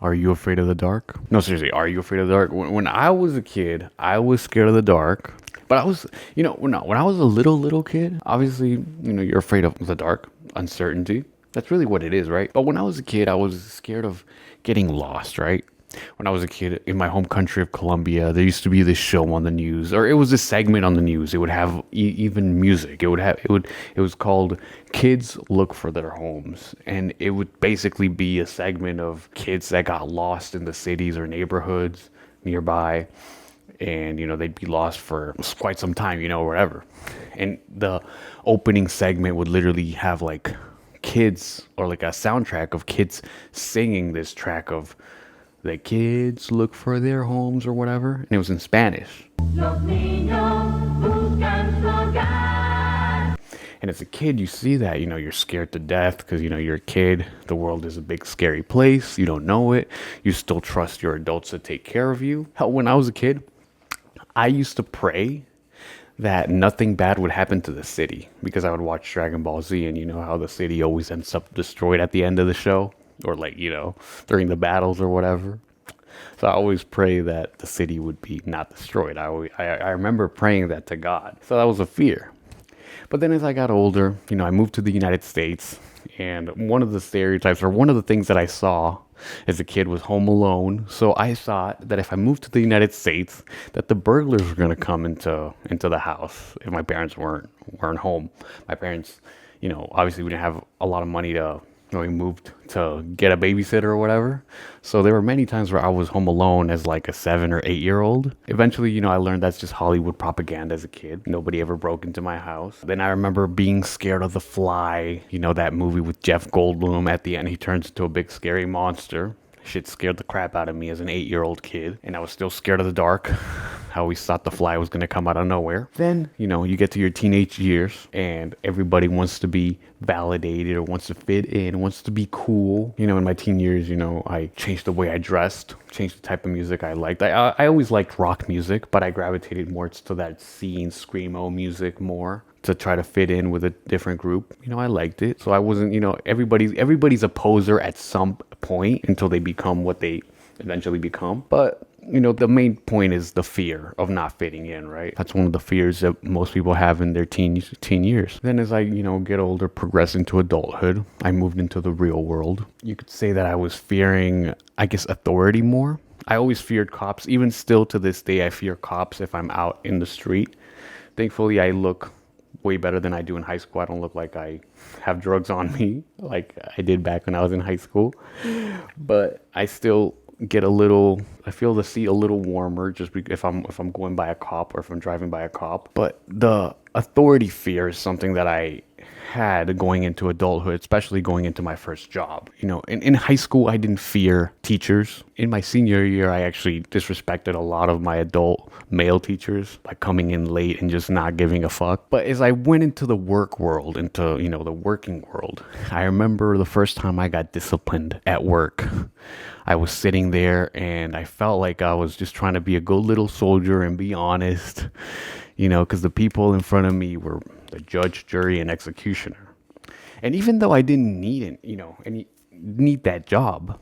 Are you afraid of the dark? No, seriously, are you afraid of the dark? When I was a kid, I was scared of the dark. But I was, when I was a little kid, obviously, you're afraid of the dark, uncertainty. That's really what it is, right? But when I was a kid, I was scared of getting lost, right? When I was a kid in my home country of Colombia, there used to be this show on the news, or it was a segment on the news. It would have even music. It was called Kids Look for Their Homes. And it would basically be a segment of kids that got lost in the cities or neighborhoods nearby. And, they'd be lost for quite some time, wherever. And the opening segment would literally have like kids or like a soundtrack of kids singing this track of the kids look for their homes or whatever, and it was in Spanish. Los niños buscan su hogar. And as a kid, you see that, you're scared to death because, you're a kid. The world is a big, scary place. You don't know it. You still trust your adults to take care of you. Hell, when I was a kid, I used to pray that nothing bad would happen to the city because I would watch Dragon Ball Z, and you know how the city always ends up destroyed at the end of the show, or like, during the battles or whatever. So I always pray that the city would be not destroyed. I remember praying that to God. So that was a fear. But then as I got older, I moved to the United States, and one of the stereotypes, or one of the things that I saw as a kid, was Home Alone. So I thought that if I moved to the United States, that the burglars were going to come into the house if my parents weren't home. My parents, obviously we didn't have a lot of money to, we moved to get a babysitter or whatever. So there were many times where I was home alone as like a 7 or 8 year old. Eventually, I learned that's just Hollywood propaganda as a kid. Nobody ever broke into my house. Then I remember being scared of The Fly, that movie with Jeff Goldblum. At the end, he turns into a big scary monster. Shit scared the crap out of me as an 8-year-old kid. And I was still scared of the dark. I always thought The Fly was going to come out of nowhere. Then, you get to your teenage years and everybody wants to be validated or wants to fit in, wants to be cool. In my teen years, I changed the way I dressed, changed the type of music I liked. I always liked rock music, but I gravitated more to that scene, screamo music more, to try to fit in with a different group. I liked it. So I wasn't, everybody's a poser at some point until they become what they eventually become. But, the main point is the fear of not fitting in, right? That's one of the fears that most people have in their teen years. Then as I, get older, progress into adulthood, I moved into the real world. You could say that I was fearing, I guess, authority more. I always feared cops. Even still to this day, I fear cops if I'm out in the street. Thankfully, I look way better than I do in high school. I don't look like I have drugs on me like I did back when I was in high school. But I still get I feel the seat a little warmer just if I'm going by a cop or if I'm driving by a cop. But the authority fear is something that I had going into adulthood, especially going into my first job. In high school, I didn't fear teachers. In my senior year, I actually disrespected a lot of my adult male teachers by coming in late and just not giving a fuck. But as I went into the work world, into, the working world, I remember the first time I got disciplined at work. I was sitting there and I felt like I was just trying to be a good little soldier and be honest, because the people in front of me were the judge, jury, and executioner. And even though I didn't need it, need that job,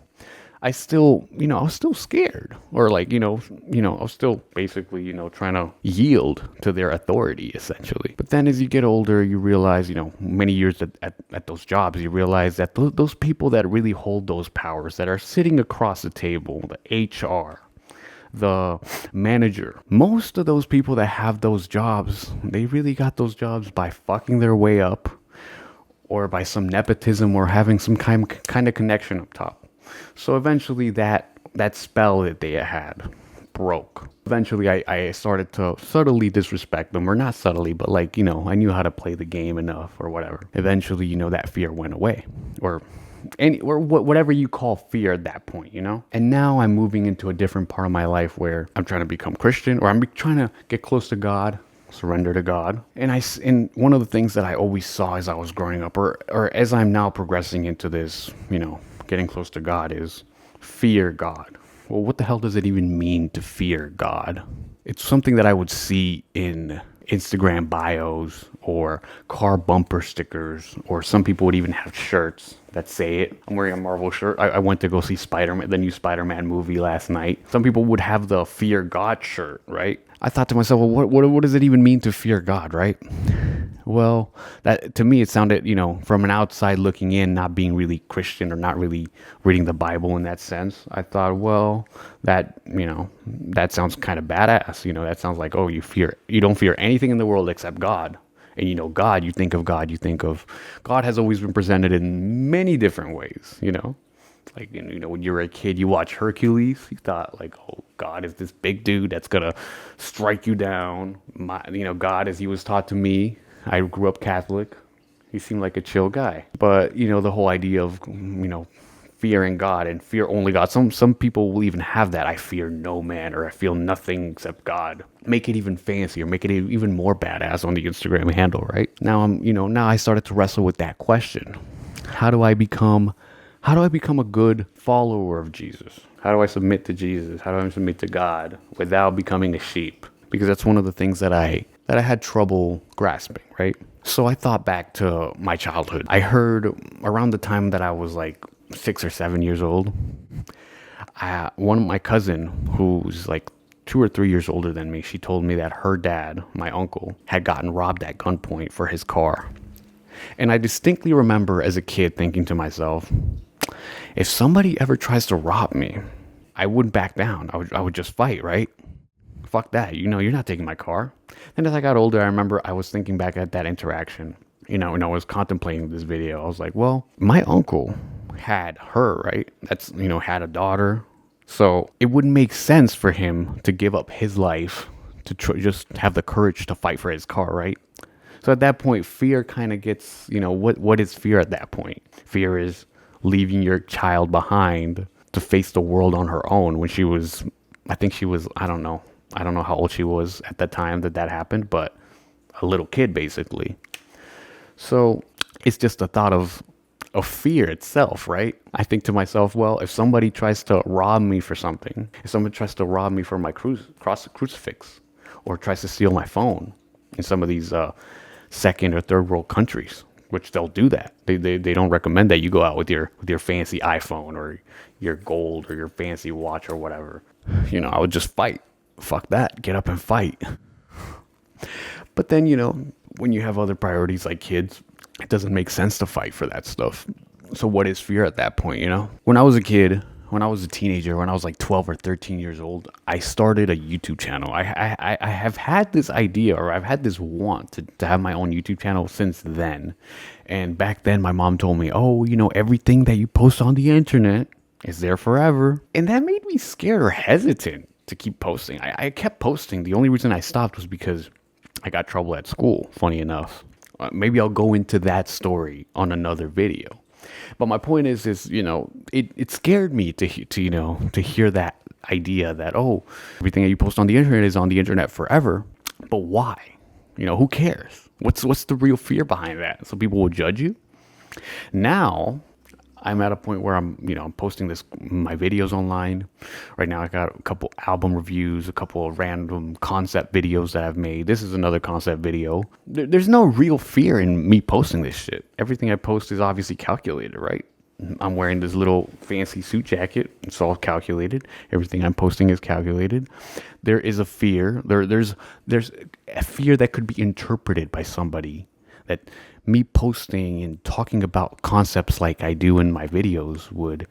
I still, I was still scared, or like, I was still basically, trying to yield to their authority, essentially. But then as you get older, you realize, many years at those jobs, you realize that those people that really hold those powers, that are sitting across the table, the HR, the manager, most of those people that have those jobs, they really got those jobs by fucking their way up, or by some nepotism, or having some kind of connection up top. So eventually that spell that they had broke. Eventually I started to subtly disrespect them, or not subtly, but like, I knew how to play the game enough or whatever. Eventually, that fear went away, or whatever you call fear at that point, And now I'm moving into a different part of my life where I'm trying to become Christian, or I'm trying to get close to God, surrender to God. And one of the things that I always saw as I was growing up, or as I'm now progressing into this, getting close to God, is fear God. well, what the hell does it even mean to fear God? It's something that I would see in Instagram bios or car bumper stickers, or some people would even have shirts that say it. I'm wearing a Marvel shirt. I went to go see Spider-Man, the new Spider-Man movie last night. Some people would have the Fear God shirt, right? I thought to myself, well, what does it even mean to fear God, right? Well, that to me it sounded, from an outside looking in, not being really Christian or not really reading the Bible in that sense. I thought, well, that sounds kind of badass. That sounds like, oh, you don't fear anything in the world except God. And God, you think of God, God has always been presented in many different ways, Like, when you were a kid, you watch Hercules, you thought like, oh, God is this big dude that's gonna strike you down. God, as he was taught to me, I grew up Catholic. He seemed like a chill guy. But, the whole idea of, fearing God and fear only God. Some people will even have that. I fear no man, or I feel nothing except God. Make it even fancier, make it even more badass on the Instagram handle, right? Now I started to wrestle with that question. How do I become a good follower of Jesus? How do I submit to Jesus? How do I submit to God without becoming a sheep? Because that's one of the things that I had trouble grasping, right? So I thought back to my childhood. I heard around the time that I was like 6 or 7 years old, one of my cousin, who's like 2 or 3 years older than me, she told me that her dad, my uncle, had gotten robbed at gunpoint for his car. And I distinctly remember as a kid thinking to myself, if somebody ever tries to rob me, I wouldn't back down. I would just fight, right? Fuck that. You're not taking my car. Then as I got older, I remember I was thinking back at that interaction, and I was contemplating this video. I was like, well, my uncle had her, right? That's, had a daughter. So it wouldn't make sense for him to give up his life to just have the courage to fight for his car, right? So at that point, fear kind of gets, what is fear at that point? Fear is leaving your child behind to face the world on her own when I think she was, I don't know how old she was at the time that happened, but a little kid basically. So it's just the thought of fear itself, right? I think to myself, well, if somebody tries to rob me for something, if someone tries to rob me for my crucifix, or tries to steal my phone in some of these second or third world countries, which they'll do that. They don't recommend that you go out with your fancy iPhone or your gold or your fancy watch or whatever. I would just fight. Fuck that. Get up and fight. But then, when you have other priorities like kids, it doesn't make sense to fight for that stuff. So what is fear at that point, When I was a kid, when I was a teenager, when I was like 12 or 13 years old, I started a YouTube channel. I have had this idea, or I've had this want to have my own YouTube channel since then. And back then my mom told me, oh, everything that you post on the internet is there forever. And that made me scared or hesitant to keep posting. I kept posting. The only reason I stopped was because I got trouble at school, funny enough. Maybe I'll go into that story on another video. But my point is it scared me to hear that idea that, oh, everything that you post on the internet is on the internet forever. But why? Who cares? What's the real fear behind that? So people will judge you. Now I'm at a point where I'm posting my videos online. Right now I got a couple album reviews, a couple of random concept videos that I've made. This is another concept video. There's no real fear in me posting this shit. Everything I post is obviously calculated, right? I'm wearing this little fancy suit jacket. It's all calculated. Everything I'm posting is calculated. There is a fear. There's a fear that could be interpreted by somebody, that me posting and talking about concepts like I do in my videos would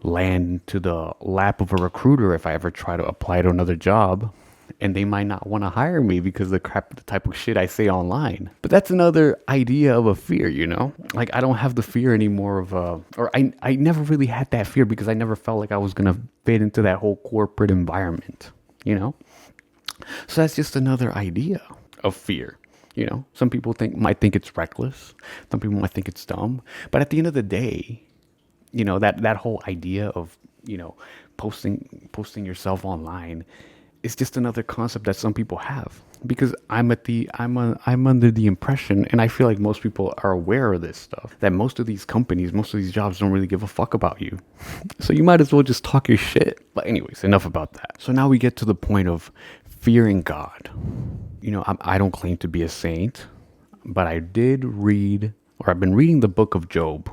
land to the lap of a recruiter if I ever try to apply to another job, and they might not want to hire me because the type of shit I say online. But that's another idea of a fear, Like, I don't have the fear anymore I never really had that fear because I never felt like I was going to fit into that whole corporate environment, So that's just another idea of fear. Some people might think it's reckless. Some people might think it's dumb. But at the end of the day, that whole idea of, posting yourself online it's just another concept that some people have, because I'm under the impression, and I feel like most people are aware of this stuff, that most of these companies, most of these jobs don't really give a fuck about you. So you might as well just talk your shit. But anyways, enough about that. So now we get to the point of fearing God. I don't claim to be a saint, but I did read, or I've been reading the book of Job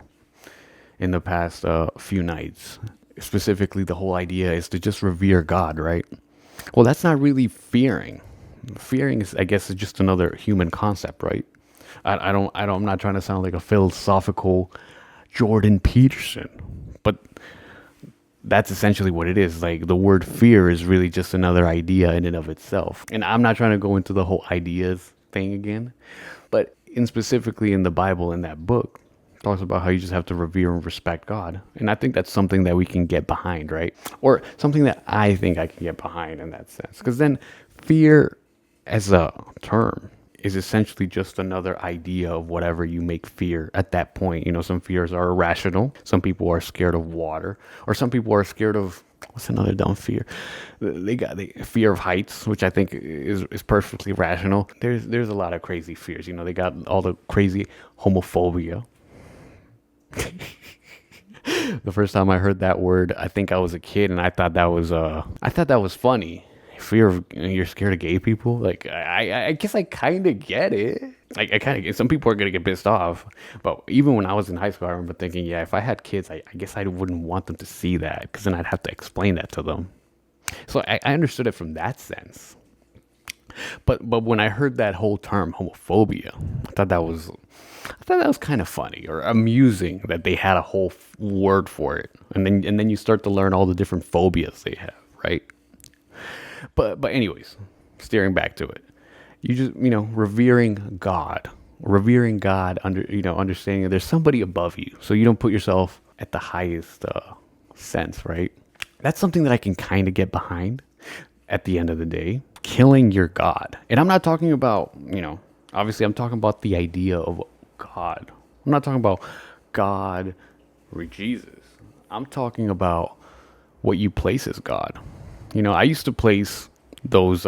in the past few nights. Specifically, the whole idea is to just revere God, right? Well, that's not really fearing. Fearing is, I guess, is just another human concept, right? I'm not trying to sound like a philosophical Jordan Peterson, but that's essentially what it is. Like, the word fear is really just another idea in and of itself. And I'm not trying to go into the whole ideas thing again, but specifically in the Bible, in that book, talks about how you just have to revere and respect God. And I think that's something that we can get behind, right? Or something that I think I can get behind in that sense. Because then fear as a term is essentially just another idea of whatever you make fear at that point. Some fears are irrational. Some people are scared of water, or some people are scared of, what's another dumb fear? They got the fear of heights, which I think is perfectly rational. There's a lot of crazy fears. They got all the crazy homophobia. The first time I heard that word, I think I was a kid, and I thought that was funny. Fear of, you're scared of gay people. Like, I guess I kind of get it. I kind of get. Some people are gonna get pissed off, but even when I was in high school, I remember thinking, yeah, if I had kids, I guess I wouldn't want them to see that, because then I'd have to explain that to them. So I understood it from that sense. But when I heard that whole term homophobia, I thought that was kind of funny or amusing that they had a whole word for it, and then you start to learn all the different phobias they have, right? But anyways, steering back to it, you just revering God, understanding that there's somebody above you, so you don't put yourself at the highest sense, right? That's something that I can kind of get behind. At the end of the day, killing your God, and I'm not talking about obviously I'm talking about the idea of God. I'm not talking about God or Jesus. I'm talking about what you place as God. I used to place those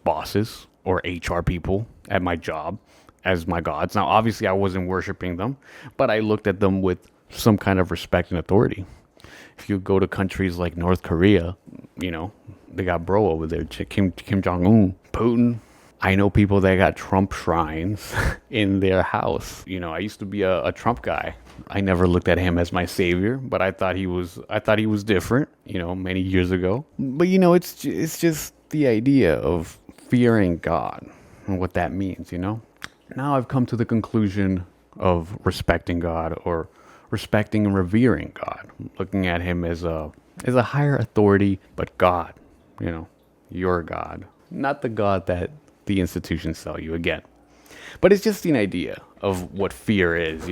bosses or HR people at my job as my gods. Now, obviously, I wasn't worshiping them, but I looked at them with some kind of respect and authority. If you go to countries like North Korea, they got bro over there, Kim Jong-un, Putin. I know people that got Trump shrines in their house. I used to be a Trump guy. I never looked at him as my savior, but I thought he was different, many years ago. But it's just the idea of fearing God and what that means, Now I've come to the conclusion of respecting God, or respecting and revering God, looking at him as a higher authority, but God, your God, not the God that the institutions sell you again. But it's just an idea of what fear is,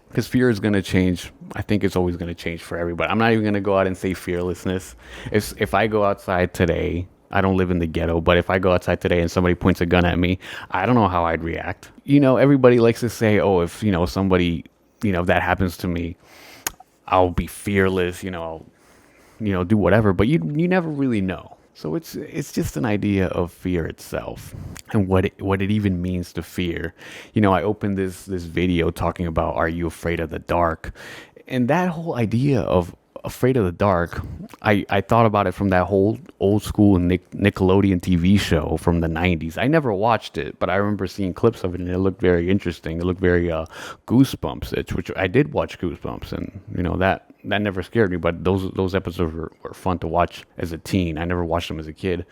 because fear is going to change. I think it's always going to change for everybody. I'm not even going to go out and say fearlessness. If I go outside today, I don't live in the ghetto, but if I go outside today and somebody points a gun at me, I don't know how I'd react. Everybody likes to say, oh, if, somebody, if that happens to me, I'll be fearless, I'll, do whatever, but you never really know. So it's just an idea of fear itself, and what it even means to fear. I opened this video talking about, are you afraid of the dark? And that whole idea of afraid of the dark, I thought about it from that whole old school Nickelodeon TV show from the 90s. I never watched it, but I remember seeing clips of it, and it looked very interesting. It looked very Goosebumps, which I did watch Goosebumps, and that never scared me, but those episodes were fun to watch as a teen. I never watched them as a kid.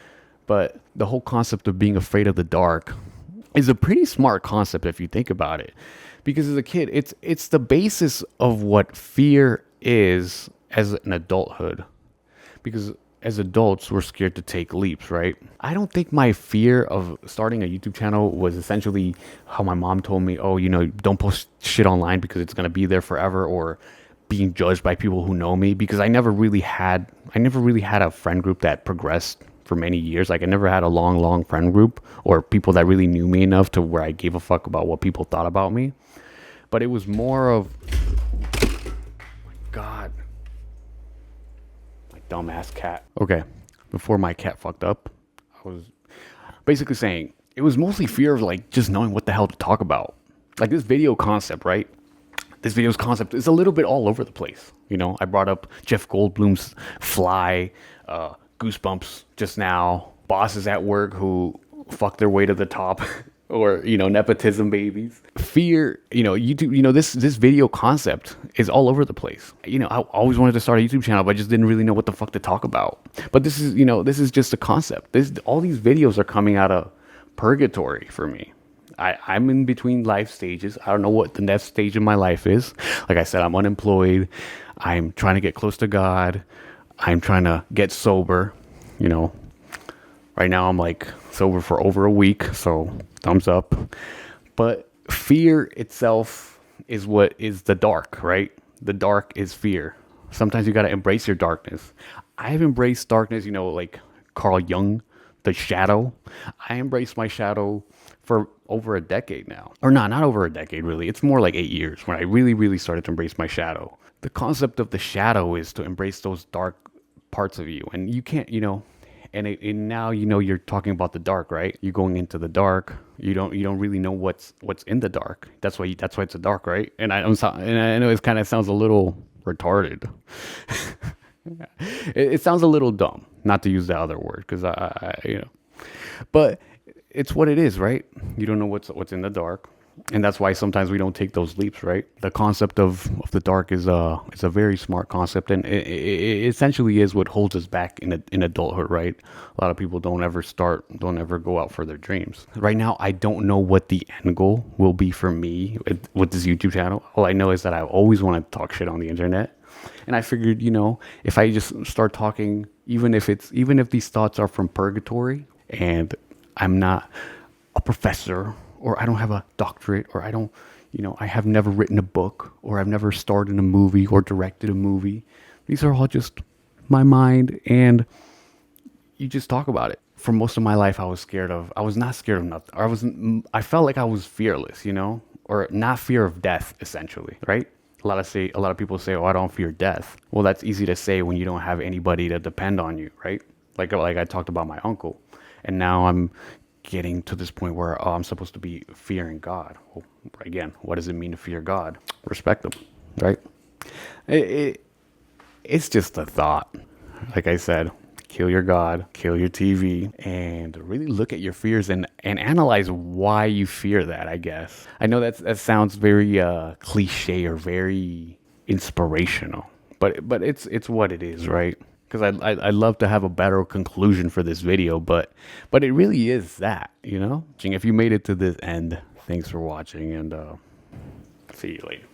But the whole concept of being afraid of the dark is a pretty smart concept if you think about it. Because as a kid, it's the basis of what fear is as an adulthood. Because as adults, we're scared to take leaps, right? I don't think my fear of starting a YouTube channel was essentially how my mom told me, oh, don't post shit online because it's going to be there forever, or being judged by people who know me, because I never really had a friend group that progressed for many years. Like, I never had a long friend group or people that really knew me enough to where I gave a fuck about what people thought about me. But it was more of, oh my God, my dumbass cat. Okay. before my cat fucked up, I was basically saying it was mostly fear of like just knowing what the hell to talk about. Like this video concept, right? This video's concept is a little bit all over the place. You know, I brought up Jeff Goldblum's Fly, Goosebumps just now, bosses at work who fuck their way to the top, or nepotism babies. Fear, YouTube. This video concept is all over the place. I always wanted to start a YouTube channel, but I just didn't really know what the fuck to talk about. But this is just a concept. All these videos are coming out of purgatory for me. I'm in between life stages. I don't know what the next stage of my life is. Like I said, I'm unemployed. I'm trying to get close to God. I'm trying to get sober. Right now I'm like sober for over a week, so thumbs up. But fear itself is what is the dark, right? The dark is fear. Sometimes you got to embrace your darkness. I've embraced darkness, like Carl Jung, the shadow. I embraced my shadow for over a decade now. Or not over a decade, really. It's more like 8 years when I really, really started to embrace my shadow. The concept of the shadow is to embrace those dark parts of you. And you can't, and now you're talking about the dark, right? You're going into the dark. You don't really know what's in the dark. That's why it's a dark, right? And I know it kind of sounds a little retarded. It sounds a little dumb, not to use the other word, because but it's what it is, right? You don't know what's in the dark, and that's why sometimes we don't take those leaps, right? The concept of the dark is a very smart concept, and it essentially is what holds us back in adulthood, right? A lot of people don't ever go out for their dreams. Right now, I don't know what the end goal will be for me with this YouTube channel. All I know is that I always want to talk shit on the internet. And I figured, if I just start talking, even if these thoughts are from purgatory and I'm not a professor, or I don't have a doctorate, or I don't, I have never written a book, or I've never starred in a movie or directed a movie. These are all just my mind, and you just talk about it. For most of my life, I was not scared of nothing. I felt like I was fearless, or not fear of death, essentially, right? A lot of people say, "Oh, I don't fear death." Well, that's easy to say when you don't have anybody to depend on you, right? Like I talked about my uncle, and now I'm getting to this point where I'm supposed to be fearing God. Well, again, what does it mean to fear God? Respect Him, right? It's just a thought. Like I said, kill your God, kill your TV, and really look at your fears and analyze why you fear that, I guess. I know that sounds very cliche or very inspirational, but it's what it is, right? Because I'd love to have a better conclusion for this video, but it really is that, If you made it to this end, thanks for watching, and see you later.